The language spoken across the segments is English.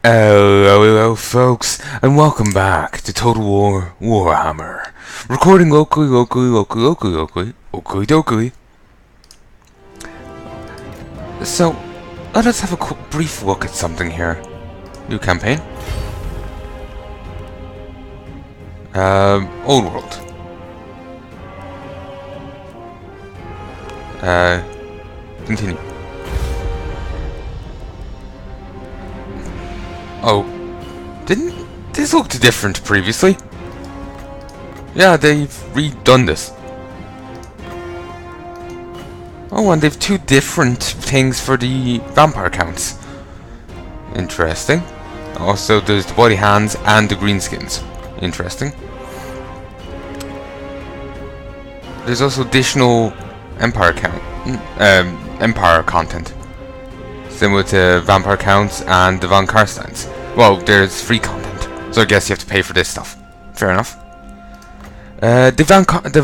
Hello folks, and welcome back to Total War Warhammer. Recording locally. So, let us have a brief look at something here. New campaign. Old World. Continue. Oh, didn't this look different previously? Yeah, they've redone this. Oh, and they've two different things for the vampire counts. Interesting. Also, there's the bloody hands and the greenskins. Interesting. There's also additional empire content. Similar to Vampire Counts and the Von Karsteins. Well, there's free content, so I guess you have to pay for this stuff. Fair enough. The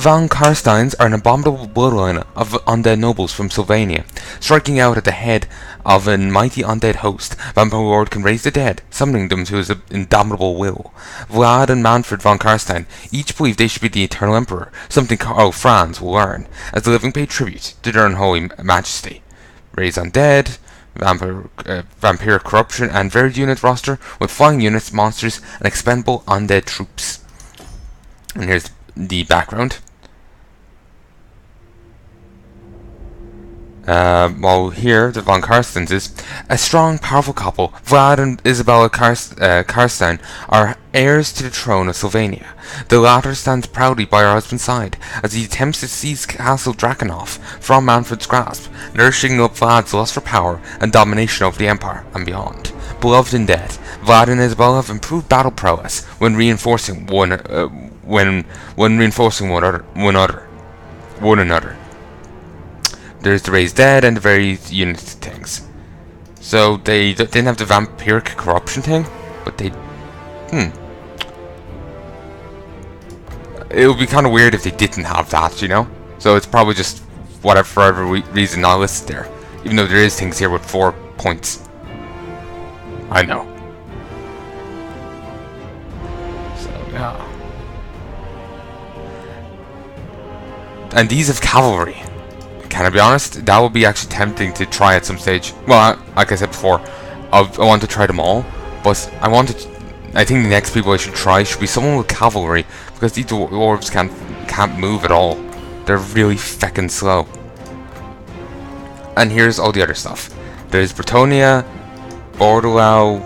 Von Karsteins are an abominable bloodline of undead nobles from Sylvania. Striking out at the head of a mighty undead host, Vampire Lord can raise the dead, summoning them to his indomitable will. Vlad and Manfred von Karstein each believe they should be the Eternal Emperor, something Franz will learn, as the living pay tribute to their unholy majesty. Raise undead, vampiric corruption, and varied unit roster with flying units, monsters, and expendable undead troops. And here's the background. While here, the Von Karsteins is a strong, powerful couple. Vlad and Isabella Karstein are heirs to the throne of Sylvania. The latter stands proudly by her husband's side as he attempts to seize Castle Drakenhof from Manfred's grasp, nourishing up Vlad's lust for power and domination over the Empire and beyond. Beloved in death, Vlad and Isabella have improved battle prowess when reinforcing one another. There's the raised dead and the various unit things. So they didn't have the vampiric corruption thing, but they... It would be kind of weird if they didn't have that, you know? So it's probably just whatever, for whatever reason not listed there. Even though there is things here with 4 points. I know. So, yeah. And these have cavalry. Can I be honest? That would be actually tempting to try at some stage. Well, like I said before, I want to try them all, but I think the next people I should try should be someone with cavalry, because these dwarves can't move at all. They're really feckin' slow. And here's all the other stuff. There's Bretonia, Bordeaux,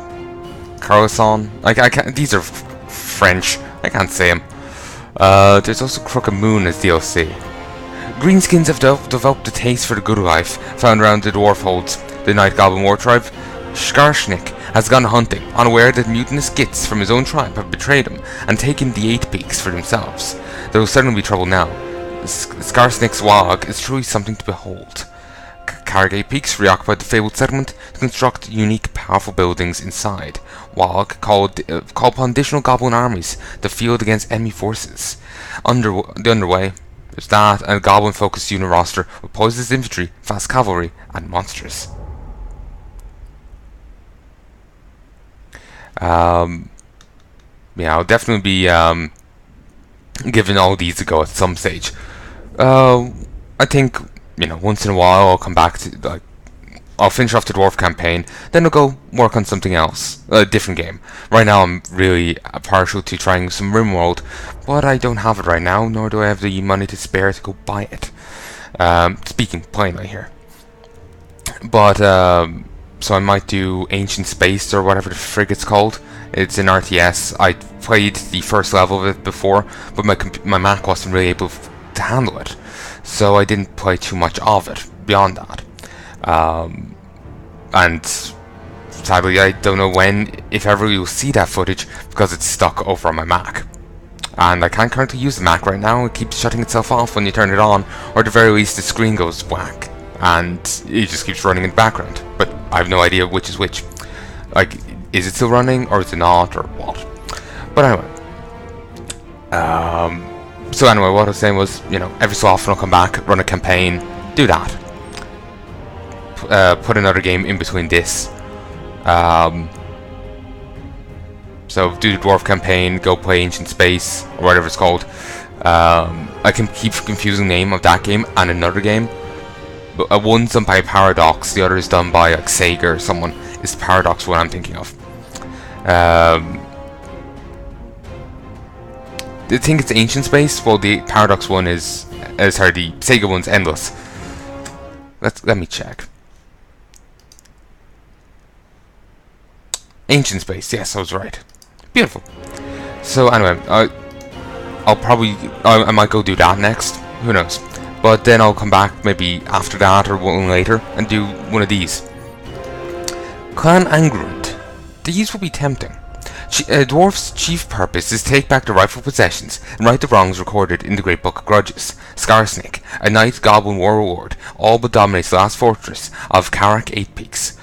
Carlson. These are French. I can't say them. There's also Crooked Moon as DLC. Greenskins have developed a taste for the good life found around the dwarf holds. The Night Goblin war tribe, Skarshnik, has gone hunting, unaware that mutinous gits from his own tribe have betrayed him and taken the 8 peaks for themselves. There will certainly be trouble now. Skarshnik's Wog is truly something to behold. Cargate Peaks reoccupied the fabled settlement to construct unique, powerful buildings inside. Wog called upon additional goblin armies to field against enemy forces. Underway, there's that, and a goblin-focused unit roster with poisonous infantry, fast cavalry, and monsters. Yeah, I'll definitely be giving all these a go at some stage. I think, once in a while I'll come back to, I'll finish off the Dwarf campaign, then I'll go work on something else, a different game. Right now I'm really partial to trying some RimWorld, but I don't have it right now, nor do I have the money to spare to go buy it. Speaking plainly here. But, so I might do Ancient Space, or whatever the frig it's called. It's an RTS. I played the first level of it before, but my Mac wasn't really able to handle it. So I didn't play too much of it, beyond that. And sadly I don't know when, if ever, you'll see that footage, because it's stuck over on my Mac. And I can't currently use the Mac right now. It keeps shutting itself off when you turn it on, or at the very least the screen goes black, and it just keeps running in the background. But I have no idea which is which. Is it still running, or is it not, or what? But anyway. So anyway, what I was saying was, every so often I'll come back, run a campaign, do that. Put another game in between this. So do the Dwarf campaign, go play Ancient Space, or whatever it's called. I can keep confusing the name of that game and another game. But one's done by Paradox, the other is done by like Sega or someone. It's Paradox what I'm thinking of. I think it's Ancient Space. Well, the Paradox one is sorry, the Sega one's Endless. Let me check. Ancient Space. Yes, I was right. Beautiful. So anyway, I might go do that next. Who knows? But then I'll come back maybe after that or one later and do one of these. Clan Angrund. These will be tempting. Dwarf's chief purpose is to take back the rightful possessions and right the wrongs recorded in the Great Book of Grudges. Scarsnake, a knight goblin warlord, all but dominates the last fortress of Karak Eight Peaks.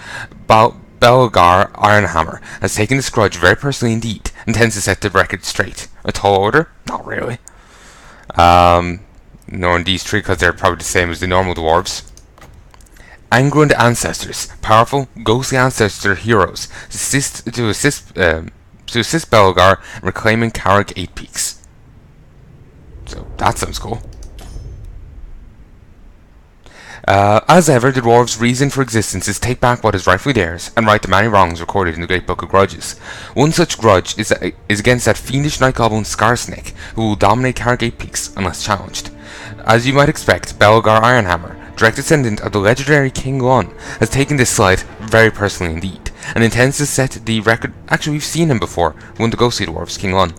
Belgar Ironhammer has taken this grudge very personally indeed and tends to set the record straight. A tall order? Not really. Nor in these three, because they're probably the same as the normal dwarves. Angrund ancestors, powerful, ghostly ancestor heroes, to assist Belgar in reclaiming Karak Eight Peaks. So that sounds cool. As ever, the dwarves' reason for existence is to take back what is rightfully theirs and right the many wrongs recorded in the Great Book of Grudges. One such grudge is against that fiendish night goblin Scarsnake, who will dominate Karak Eight Peaks unless challenged. As you might expect, Belgar Ironhammer, direct descendant of the legendary King Lon, has taken this slight very personally indeed, and intends to set the record. Actually, we've seen him before, one of the ghostly dwarves, King Lon.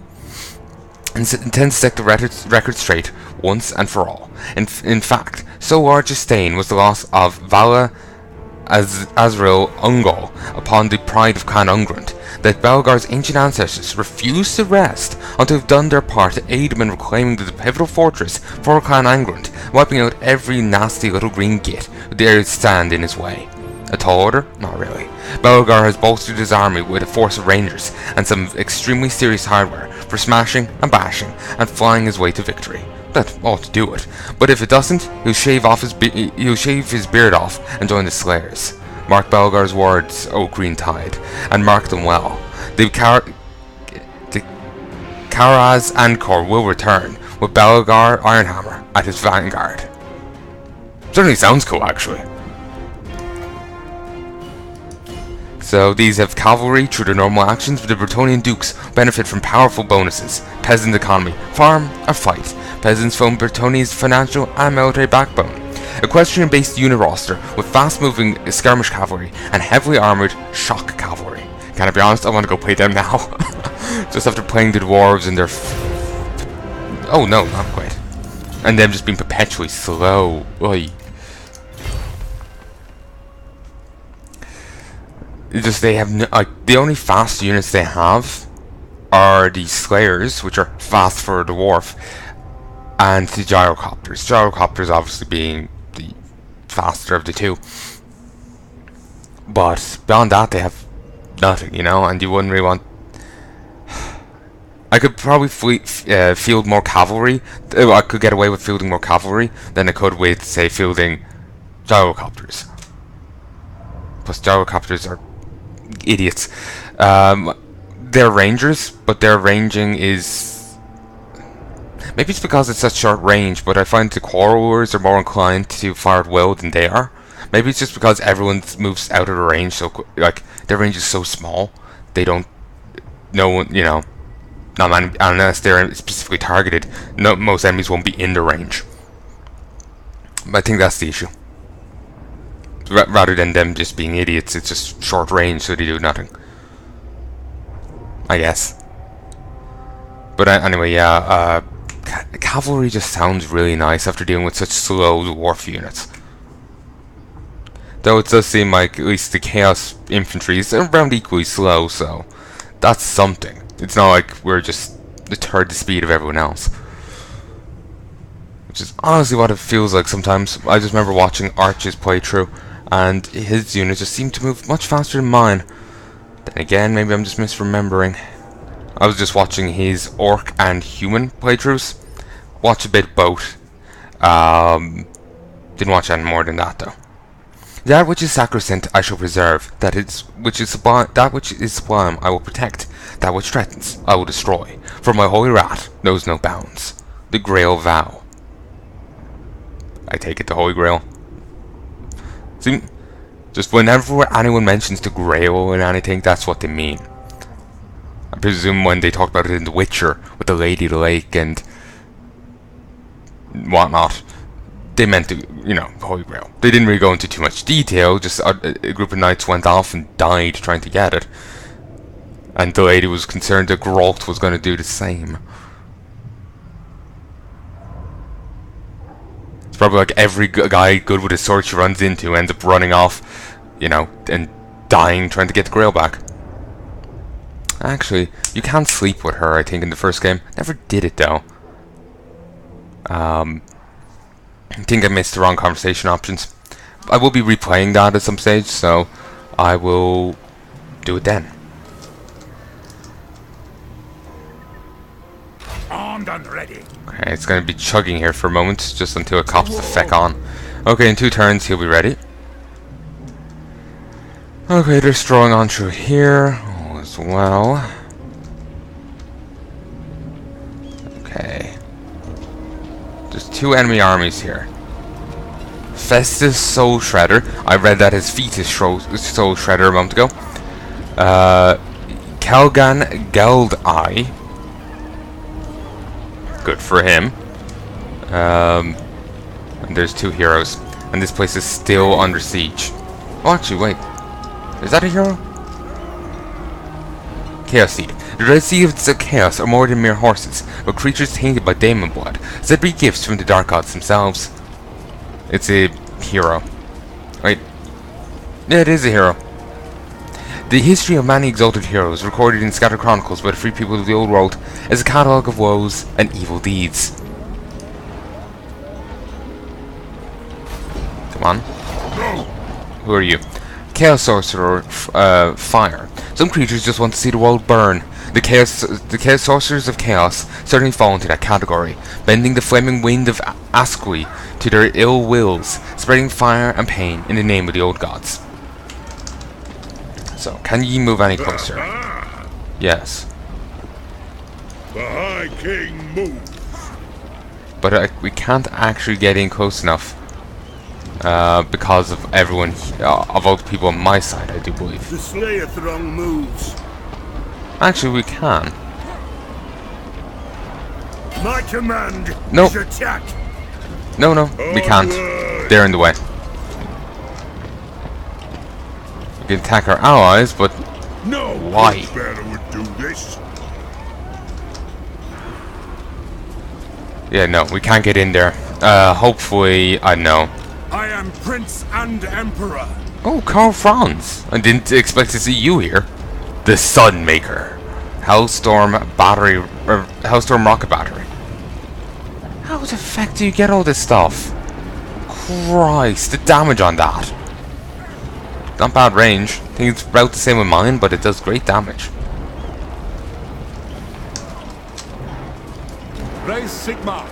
And intends to set the record straight once and for all. In fact, so large a stain was the loss of Vala Azrael Ungol upon the pride of Clan Ungrund, that Belgar's ancient ancestors refused to rest until they've done their part to aid him in reclaiming the pivotal fortress for Clan Angrund, wiping out every nasty little green git who dared stand in his way. A tall order? Not really. Belgar has bolstered his army with a force of rangers and some extremely serious hardware for smashing and bashing and flying his way to victory. That ought to do it. But if it doesn't, he'll shave his beard off and join the Slayers. Mark Belgar's words, O Green Tide, and mark them well. The Karaz Ankor will return, with Belgar Ironhammer at his vanguard. Certainly sounds cool, actually. So these have cavalry through their normal actions, but the Bretonnian dukes benefit from powerful bonuses. Peasant economy, farm or fight. Peasants form Bretonnia's financial and military backbone. Equestrian-based unit roster with fast-moving skirmish cavalry and heavily armoured shock cavalry. Can I be honest? I want to go play them now. Just after playing the dwarves and their... oh no, not quite. And them just being perpetually slow. Oy. Just they have no, the only fast units they have are the Slayers, which are fast for the dwarf, and the Gyrocopters. Gyrocopters obviously being the faster of the two. But beyond that, they have nothing, you know, and you wouldn't really want... I could probably field more cavalry. I could get away with fielding more cavalry than I could with, say, fielding Gyrocopters. Plus, Gyrocopters are idiots. They're rangers, but their ranging is... maybe it's because it's such short range, but I find the quarrelers are more inclined to fire at will than they are. Maybe it's just because everyone moves out of the range so quick. Like, their range is so small, they don't... no one, you know... unless they're specifically targeted, most enemies won't be in the range. But I think that's the issue. Rather than them just being idiots, it's just short range, so they do nothing. I guess. But anyway, yeah, cavalry just sounds really nice after dealing with such slow dwarf units. Though it does seem like at least the chaos infantry is around equally slow, so that's something. It's not like we're just a third the speed of everyone else. Which is honestly what it feels like sometimes. I just remember watching Arch's playthrough, and his units just seemed to move much faster than mine. Then again, maybe I'm just misremembering. I was just watching his orc and human playthroughs. Watched a bit both. Didn't watch any more than that though. That which is sacrosanct I shall preserve, that which is sublime I will protect, that which threatens I will destroy, for my holy wrath knows no bounds. The Grail vow. I take it the Holy Grail. See, just whenever anyone mentions the Grail and anything, that's what they mean. I presume when they talked about it in The Witcher with the Lady of the Lake and whatnot, they meant the, you know, the Holy Grail. They didn't really go into too much detail, just a group of knights went off and died trying to get it. And the lady was concerned that Geralt was going to do the same. It's probably like every guy good with a sword she runs into ends up running off, you know, and dying trying to get the Grail back. Actually, you can sleep with her, I think, in the first game. Never did it, though. I think I missed the wrong conversation options. I will be replaying that at some stage, so I will do it then. Armed and ready. Okay, it's going to be chugging here for a moment, just until it cops the feck on. Okay, in 2 turns he'll be ready. Okay, they're strolling on through here as well. Okay. There's 2 enemy armies here. Festus Soul Shredder. I read that his feet is Soul Shredder a moment ago. Kelgan Geldeye. Good for him. And there's 2 heroes. And this place is still under siege. Oh, actually, wait. Is that a hero? Chaos Seed. The Red Seeds of Chaos are more than mere horses, but creatures tainted by demon blood, said to be gifts from the Dark Gods themselves. It's a hero. Wait. Yeah, it is a hero. The history of many exalted heroes, recorded in scattered chronicles by the free people of the old world, is a catalogue of woes and evil deeds. Come on. Who are you? Chaos Sorcerer, Fire. Some creatures just want to see the world burn. The Chaos Sorcerers of Chaos certainly fall into that category, bending the flaming wind of Asqui to their ill wills, spreading fire and pain in the name of the old gods. So, can ye move any closer? Yes. The High King moves. But we can't actually get in close enough. Because of everyone, of all the people on my side, I do believe. The Slayer Throng moves. Actually, we can. My command Nope. is attack. No, we can't. They're in the way. We can attack our allies, but No why? better would do this. Yeah, no, we can't get in there. Hopefully, I know. I am Prince and Emperor. Oh, Karl Franz! I didn't expect to see you here. The Sunmaker. Hellstorm Battery, or Hellstorm Rocket Battery. How the fuck do you get all this stuff? Christ, the damage on that. Not bad range. I think it's about the same with mine, but it does great damage. Raise Sigma.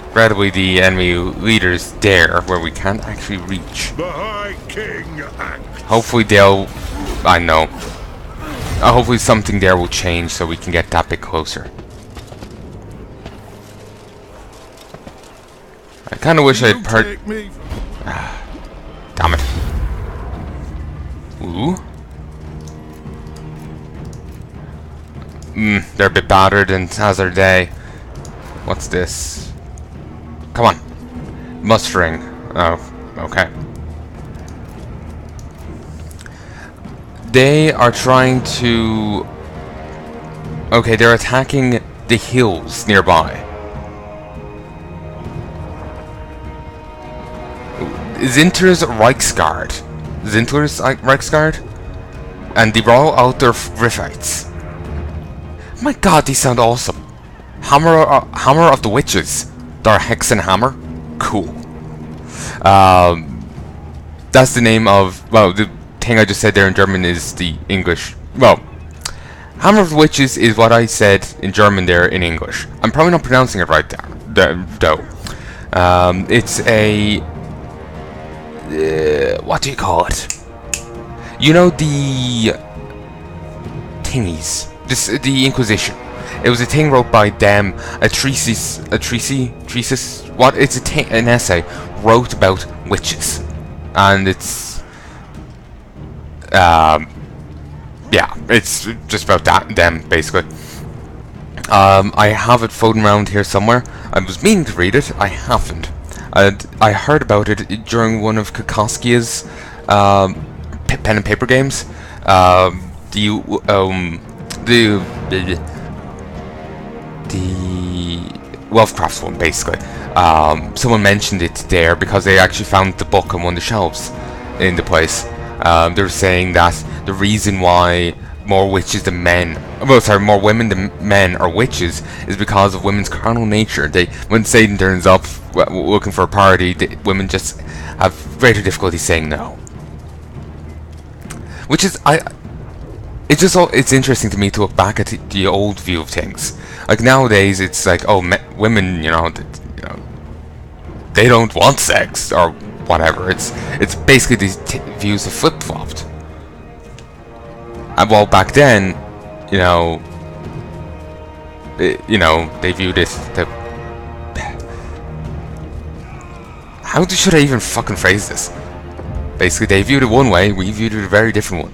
Incredibly, the enemy leaders there, where we can't actually reach. The High King acts. Hopefully they'll... I know. Hopefully something there will change so we can get that bit closer. I kind of wish I'd damn it. Ooh. They're a bit battered and as are they. What's this? Come on. Mustering. Oh, okay. They are trying to... Okay, they're attacking the hills nearby. Zinter's Reichsguard. Zinter's Reichsguard? And the Royal Outer Riffites. My god, these sound awesome. Hammer of the Witches. Dar Hexenhammer. Cool. That's the name of... Well, the thing I just said there in German is the English... Well, Hammer of the Witches is what I said in German there in English. I'm probably not pronouncing it right Dough. It's a what do you call it? You know the thingies, the Inquisition. It was a thing wrote by them, a treatise. What? It's an essay wrote about witches, and it's yeah, it's just about them basically. I have it floating around here somewhere. I was meaning to read it. I haven't. I heard about it during one of Kokoski's pen and paper games. The Wealthcraft one, basically. Someone mentioned it there because they actually found the book on one of the shelves in the place. They were saying that the reason why more witches than men, well, sorry, more women than men are witches is because of women's carnal nature. When Satan turns up looking for a party, women just have greater difficulty saying no. Which is, it's interesting to me to look back at the old view of things. Like nowadays, it's like, oh, women, they don't want sex or whatever. It's basically these views have flip flopped. And while back then, they viewed it. Should I even fucking phrase this? Basically, they viewed it one way, we viewed it a very different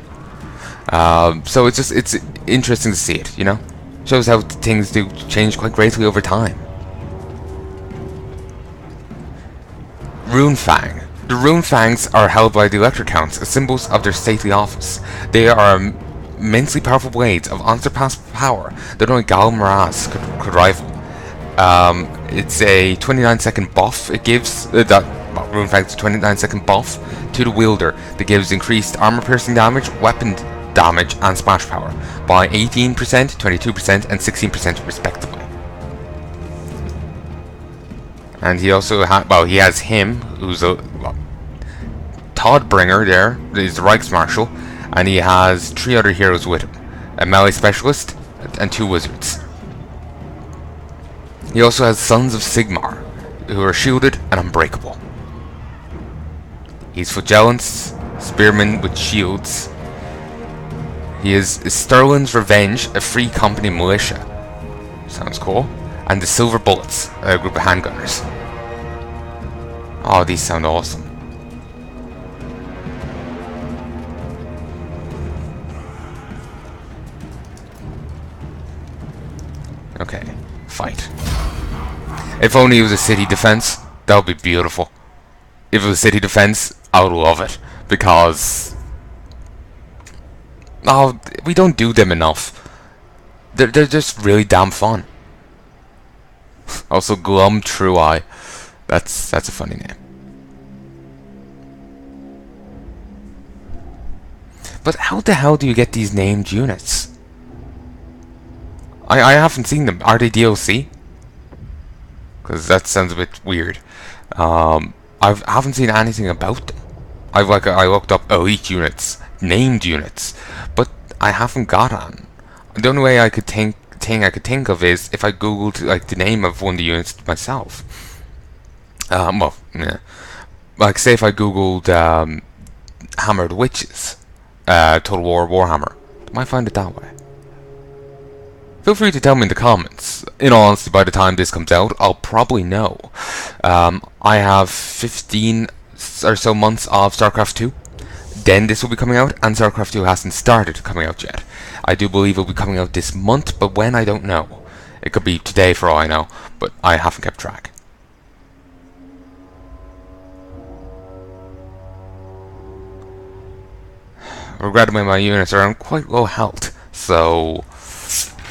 one. So it's interesting to see it, Shows how things do change quite greatly over time. Runefang. The Runefangs are held by the Electric Counts as symbols of their stately office. They are immensely powerful blades of unsurpassed power that only Gal Maraz could rival. It's a 29-second buff. It gives Runefang's a 29-second buff to the wielder that gives increased armor-piercing damage, weapon damage, and splash power by 18%, 22%, and 16% respectively. And he also he has him, who's a Toddbringer there, is the Reichsmarshal, and he has 3 other heroes with him, a melee specialist and 2 wizards. He also has Sons of Sigmar, who are shielded and unbreakable. He's Flagellants, spearmen with shields. He is Sterling's Revenge, a free company militia. Sounds cool. And the Silver Bullets, a group of handgunners. Oh, these sound awesome. Okay, fight. If only it was a city defense, that would be beautiful. If it was city defense, I would love it, because we don't do them enough. They're just really damn fun. Also, Glum True Eye. That's a funny name. But how the hell do you get these named units? I haven't seen them. Are they DLC? Because that sounds a bit weird. I haven't seen anything about them. I looked up elite units, named units, but I haven't got on. The only way I could think of is if I googled like the name of one of the units myself. Well, yeah. Like say if I googled Hammered Witches, Total War Warhammer, I might find it that way. Feel free to tell me in the comments. In all honesty, by the time this comes out, I'll probably know. I have 15 or so months of StarCraft 2. Then this will be coming out, and StarCraft 2 hasn't started coming out yet. I do believe it will be coming out this month, but when, I don't know. It could be today for all I know, but I haven't kept track. Regrettably, my units are on quite low health, so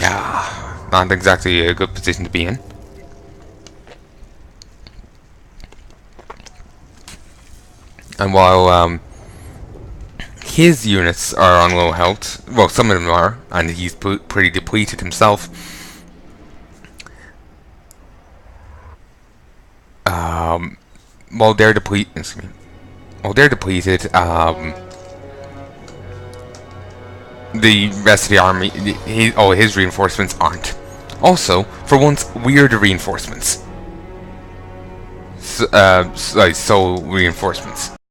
yeah, not exactly a good position to be in. And while his units are on low health, well, some of them are, and he's pretty depleted himself. While they're depleted, the rest of the army, his reinforcements aren't. Also, for once, we're the reinforcements. like soul reinforcements.